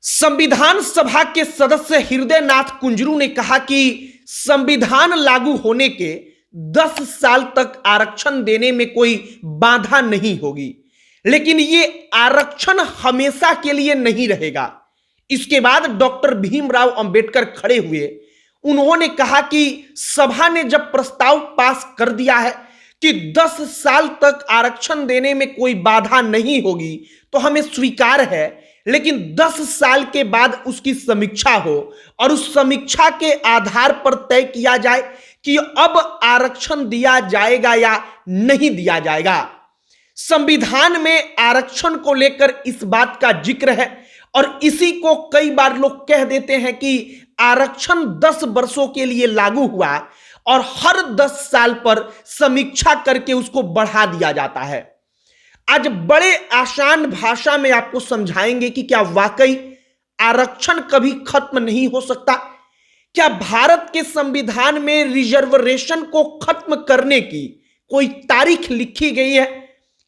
संविधान सभा के सदस्य हृदयनाथ कुंजरू ने कहा कि संविधान लागू होने के 10 साल तक आरक्षण देने में कोई बाधा नहीं होगी, लेकिन ये आरक्षण हमेशा के लिए नहीं रहेगा। इसके बाद डॉक्टर भीमराव अंबेडकर खड़े हुए। उन्होंने कहा कि सभा ने जब प्रस्ताव पास कर दिया है कि 10 साल तक आरक्षण देने में कोई बाधा नहीं होगी तो हमें स्वीकार है, लेकिन 10 साल के बाद उसकी समीक्षा हो और उस समीक्षा के आधार पर तय किया जाए कि अब आरक्षण दिया जाएगा या नहीं दिया जाएगा। संविधान में आरक्षण को लेकर इस बात का जिक्र है और इसी को कई बार लोग कह देते हैं कि आरक्षण 10 वर्षों के लिए लागू हुआ और हर 10 साल पर समीक्षा करके उसको बढ़ा दिया जाता है। आज बड़े आसान भाषा में आपको समझाएंगे कि क्या वाकई आरक्षण कभी खत्म नहीं हो सकता। क्या भारत के संविधान में रिजर्वेशन को खत्म करने की कोई तारीख लिखी गई है?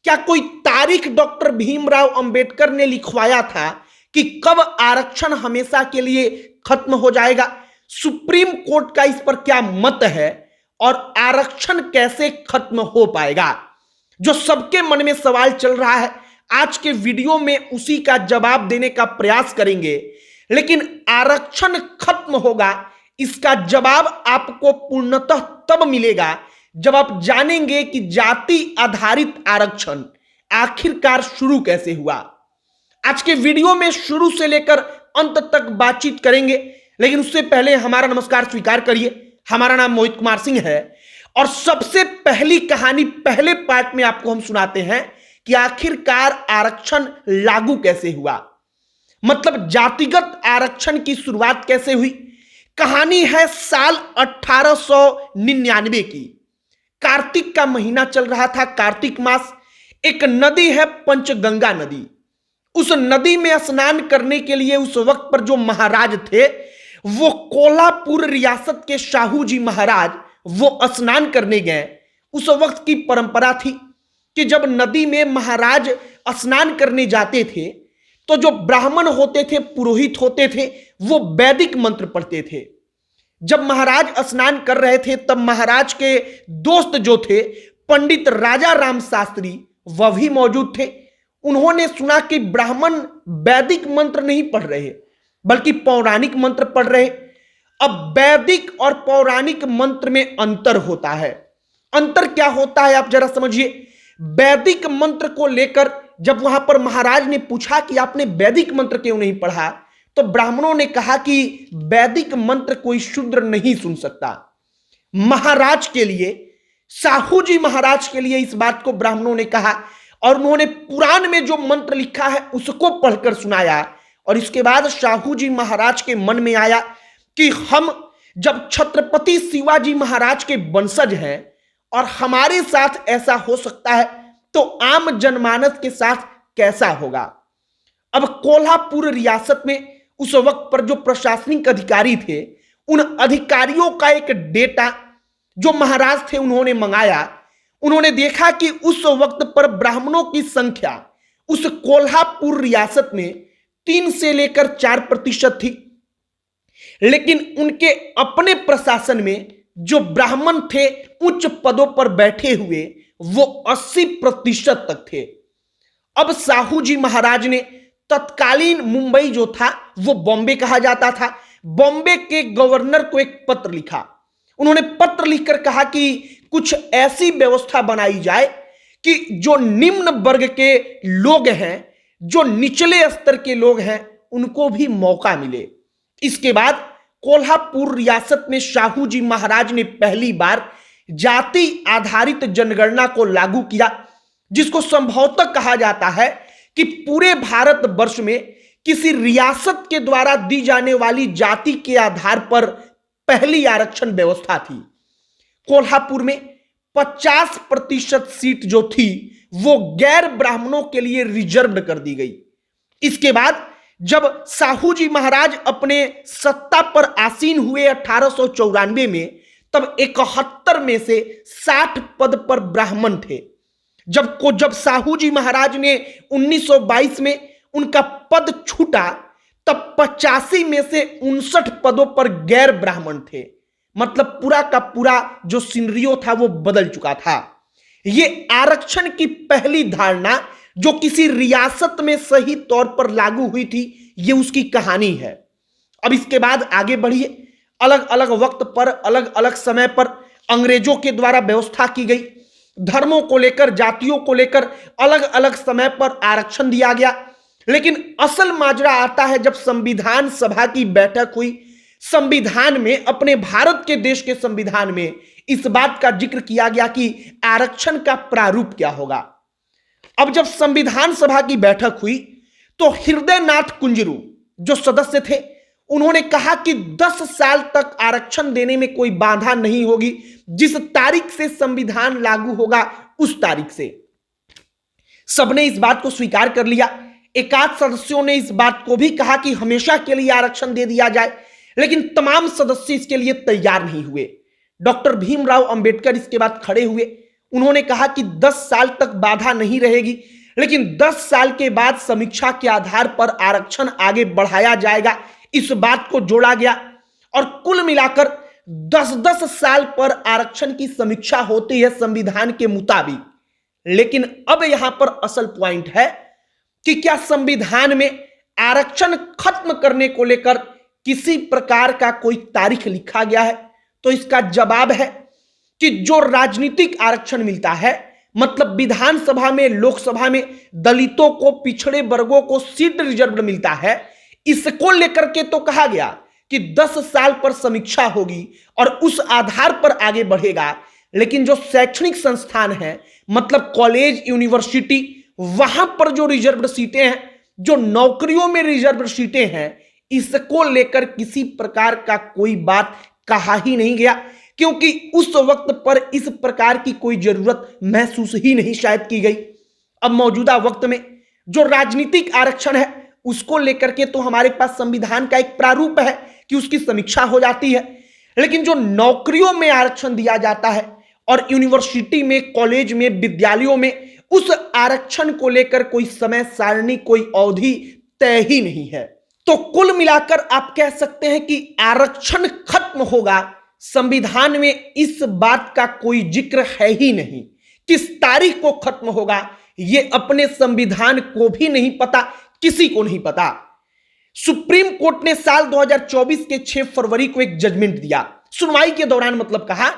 क्या कोई तारीख डॉक्टर भीमराव अंबेडकर ने लिखवाया था कि कब आरक्षण हमेशा के लिए खत्म हो जाएगा? सुप्रीम कोर्ट का इस पर क्या मत है और आरक्षण कैसे खत्म हो पाएगा, जो सबके मन में सवाल चल रहा है। आज के वीडियो में उसी का जवाब देने का प्रयास करेंगे। लेकिन आरक्षण खत्म होगा, इसका जवाब आपको पूर्णतः तब मिलेगा जब आप जानेंगे कि जाति आधारित आरक्षण आखिरकार शुरू कैसे हुआ। आज के वीडियो में शुरू से लेकर अंत तक बातचीत करेंगे, लेकिन उससे पहले हमारा नमस्कार स्वीकार करिए। हमारा नाम मोहित कुमार सिंह है और सबसे पहली कहानी पहले पार्ट में आपको हम सुनाते हैं कि आखिरकार आरक्षण लागू कैसे हुआ, मतलब जातिगत आरक्षण की शुरुआत कैसे हुई। कहानी है साल 1899 की। कार्तिक का महीना चल रहा था, कार्तिक मास। एक नदी है पंचगंगा नदी। उस नदी में स्नान करने के लिए उस वक्त पर जो महाराज थे वो कोल्हापुर रियासत के शाहू जी महाराज वो स्नान करने गए। उस वक्त की परंपरा थी कि जब नदी में महाराज स्नान करने जाते थे तो जो ब्राह्मण होते थे, पुरोहित होते थे, वो वैदिक मंत्र पढ़ते थे। जब महाराज स्नान कर रहे थे तब महाराज के दोस्त जो थे पंडित राजा राम शास्त्री वह भी मौजूद थे। उन्होंने सुना कि ब्राह्मण वैदिक मंत्र नहीं पढ़ रहे बल्कि पौराणिक मंत्र पढ़ रहे। अब वैदिक और पौराणिक मंत्र में अंतर होता है। अंतर क्या होता है आप जरा समझिए। वैदिक मंत्र को लेकर जब वहां पर महाराज ने पूछा कि आपने वैदिक मंत्र क्यों नहीं पढ़ा, तो ब्राह्मणों ने कहा कि वैदिक मंत्र कोई शूद्र नहीं सुन सकता। महाराज के लिए, साहू जी महाराज के लिए इस बात को ब्राह्मणों ने कहा और उन्होंने पुराण में जो मंत्र लिखा है उसको पढ़कर सुनाया। और इसके बाद साहू जी महाराज के मन में आया कि हम जब छत्रपति शिवाजी महाराज के वंशज हैं और हमारे साथ ऐसा हो सकता है तो आम जनमानस के साथ कैसा होगा। अब कोल्हापुर रियासत में उस वक्त पर जो प्रशासनिक अधिकारी थे, उन अधिकारियों का एक डेटा जो महाराज थे उन्होंने मंगाया। उन्होंने देखा कि उस वक्त पर ब्राह्मणों की संख्या उस कोल्हापुर रियासत में 3 से लेकर 4% थी, लेकिन उनके अपने प्रशासन में जो ब्राह्मण थे उच्च पदों पर बैठे हुए वो 80% तक थे। अब साहू जी महाराज ने तत्कालीन मुंबई जो था वो बॉम्बे कहा जाता था, बॉम्बे के गवर्नर को एक पत्र लिखा। उन्होंने पत्र लिखकर कहा कि कुछ ऐसी व्यवस्था बनाई जाए कि जो निम्न वर्ग के लोग हैं, जो निचले स्तर के लोग हैं, उनको भी मौका मिले। इसके बाद कोल्हापुर रियासत में साहू जी महाराज ने पहली बार जाति आधारित जनगणना को लागू किया, जिसको संभवतः कहा जाता है कि पूरे भारत वर्ष में किसी रियासत के द्वारा दी जाने वाली जाति के आधार पर पहली आरक्षण व्यवस्था थी। कोल्हापुर में 50% सीट जो थी वो गैर ब्राह्मणों के लिए रिजर्व कर दी गई। इसके बाद जब साहू जी महाराज अपने सत्ता पर आसीन हुए 1894 में, तब 71 में से 60 पद पर ब्राह्मण थे। जब साहू जी महाराज ने 1922 में उनका पद छूटा तब 85 में से 59 पदों पर गैर ब्राह्मण थे। मतलब पूरा का पूरा जो सिनेरियो था वो बदल चुका था। ये आरक्षण की पहली धारणा जो किसी रियासत में सही तौर पर लागू हुई थी, ये उसकी कहानी है। अब इसके बाद आगे बढ़िए। अलग अलग वक्त पर, अलग अलग समय पर अंग्रेजों के द्वारा व्यवस्था की गई। धर्मों को लेकर, जातियों को लेकर अलग अलग समय पर आरक्षण दिया गया। लेकिन असल माजरा आता है जब संविधान सभा की बैठक हुई। संविधान में, अपने भारत के देश के संविधान में इस बात का जिक्र किया गया कि आरक्षण का प्रारूप क्या होगा। अब जब संविधान सभा की बैठक हुई तो हृदय नाथ कुंजरू जो सदस्य थे, उन्होंने कहा कि 10 साल तक आरक्षण देने में कोई बाधा नहीं होगी। जिस तारीख से संविधान लागू होगा उस तारीख से। सबने इस बात को स्वीकार कर लिया। एकाध सदस्यों ने इस बात को भी कहा कि हमेशा के लिए आरक्षण दे दिया जाए, लेकिन तमाम सदस्य इसके लिए तैयार नहीं हुए। डॉक्टर भीमराव अंबेडकर इसके बाद खड़े हुए। उन्होंने कहा कि 10 साल तक बाधा नहीं रहेगी, लेकिन 10 साल के बाद समीक्षा के आधार पर आरक्षण आगे बढ़ाया जाएगा। इस बात को जोड़ा गया और कुल मिलाकर 10-10 साल पर आरक्षण की समीक्षा होती है संविधान के मुताबिक। लेकिन अब यहां पर असल पॉइंट है कि क्या संविधान में आरक्षण खत्म करने को लेकर किसी प्रकार का कोई तारीख लिखा गया है? तो इसका जवाब है कि जो राजनीतिक आरक्षण मिलता है, मतलब विधानसभा में, लोकसभा में दलितों को, पिछड़े वर्गों को सीट रिजर्व मिलता है, इसको लेकर के तो कहा गया कि 10 साल पर समीक्षा होगी और उस आधार पर आगे बढ़ेगा। लेकिन जो शैक्षणिक संस्थान है, मतलब कॉलेज, यूनिवर्सिटी, वहां पर जो रिजर्व सीटें हैं, जो नौकरियों में रिजर्व सीटें हैं, इसको लेकर किसी प्रकार का कोई बात कहा ही नहीं गया, क्योंकि उस वक्त पर इस प्रकार की कोई जरूरत महसूस ही नहीं शायद की गई। अब मौजूदा वक्त में जो राजनीतिक आरक्षण है उसको लेकर के तो हमारे पास संविधान का एक प्रारूप है कि उसकी समीक्षा हो जाती है। लेकिन जो नौकरियों में आरक्षण दिया जाता है और यूनिवर्सिटी में, कॉलेज में, विद्यालयों में, उस आरक्षण को लेकर कोई समय सारणी, कोई अवधि तय ही नहीं है। तो कुल मिलाकर आप कह सकते हैं कि आरक्षण खत्म होगा, संविधान में इस बात का कोई जिक्र है ही नहीं। किस तारीख को खत्म होगा यह अपने संविधान को भी नहीं पता, किसी को नहीं पता। सुप्रीम कोर्ट ने साल 2024 के 6 फरवरी को एक जजमेंट दिया। सुनवाई के दौरान मतलब कहा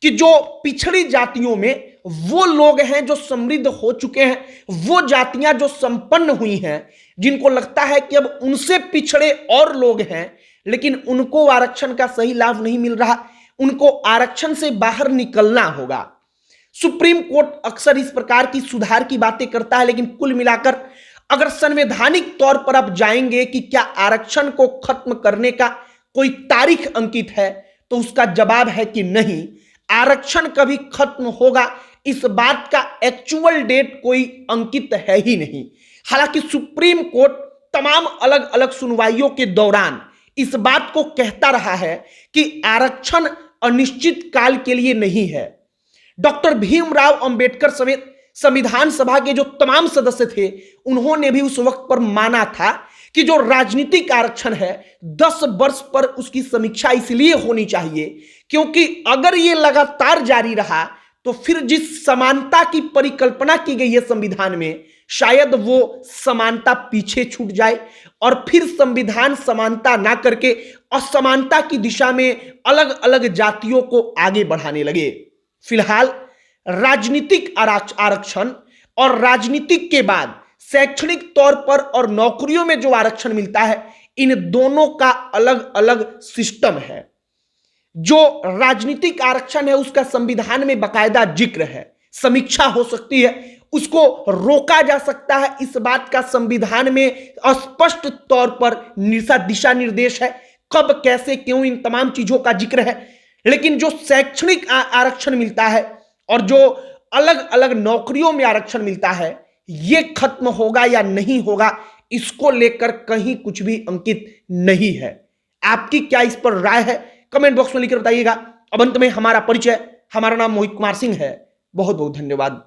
कि जो पिछड़ी जातियों में वो लोग हैं जो समृद्ध हो चुके हैं, वो जातियां जो संपन्न हुई हैं, जिनको लगता है कि अब उनसे पिछड़े और लोग हैं, लेकिन उनको आरक्षण का सही लाभ नहीं मिल रहा, उनको आरक्षण से बाहर निकलना होगा। सुप्रीम कोर्ट अक्सर इस प्रकार की सुधार की बातें करता है, लेकिन कुल मिलाकर अगर संवैधानिक तौर पर आप जाएंगे कि क्या आरक्षण को खत्म करने का कोई तारीख अंकित है, तो उसका जवाब है कि नहीं। आरक्षण कभी खत्म होगा इस बात का एक्चुअल डेट कोई अंकित है ही नहीं। हालांकि सुप्रीम कोर्ट तमाम अलग अलग सुनवाइयों के दौरान इस बात को कहता रहा है कि आरक्षण अनिश्चित काल के लिए नहीं है। डॉक्टर भीमराव अंबेडकर समेत संविधान सभा के जो तमाम सदस्य थे, उन्होंने भी उस वक्त पर माना था कि जो राजनीतिक आरक्षण है 10 वर्ष पर उसकी समीक्षा इसलिए होनी चाहिए क्योंकि अगर ये लगातार जारी रहा तो फिर जिस समानता की परिकल्पना की गई है संविधान में, शायद वो समानता पीछे छूट जाए और फिर संविधान समानता ना करके असमानता की दिशा में अलग अलग जातियों को आगे बढ़ाने लगे। फिलहाल राजनीतिक आरक्षण और राजनीतिक के बाद शैक्षणिक तौर पर और नौकरियों में जो आरक्षण मिलता है, इन दोनों का अलग अलग सिस्टम है। जो राजनीतिक आरक्षण है उसका संविधान में बाकायदा जिक्र है, समीक्षा हो सकती है, उसको रोका जा सकता है, इस बात का संविधान में स्पष्ट तौर पर दिशा निर्देश है, कब, कैसे, क्यों, इन तमाम चीजों का जिक्र है। लेकिन जो शैक्षणिक आरक्षण मिलता है और जो अलग अलग नौकरियों में आरक्षण मिलता है, ये खत्म होगा या नहीं होगा, इसको लेकर कहीं कुछ भी अंकित नहीं है। आपकी क्या इस पर राय है, कमेंट बॉक्स में लिखकर बताइएगा। अब अंत में हमारा परिचय, हमारा नाम मोहित कुमार सिंह है। बहुत बहुत धन्यवाद।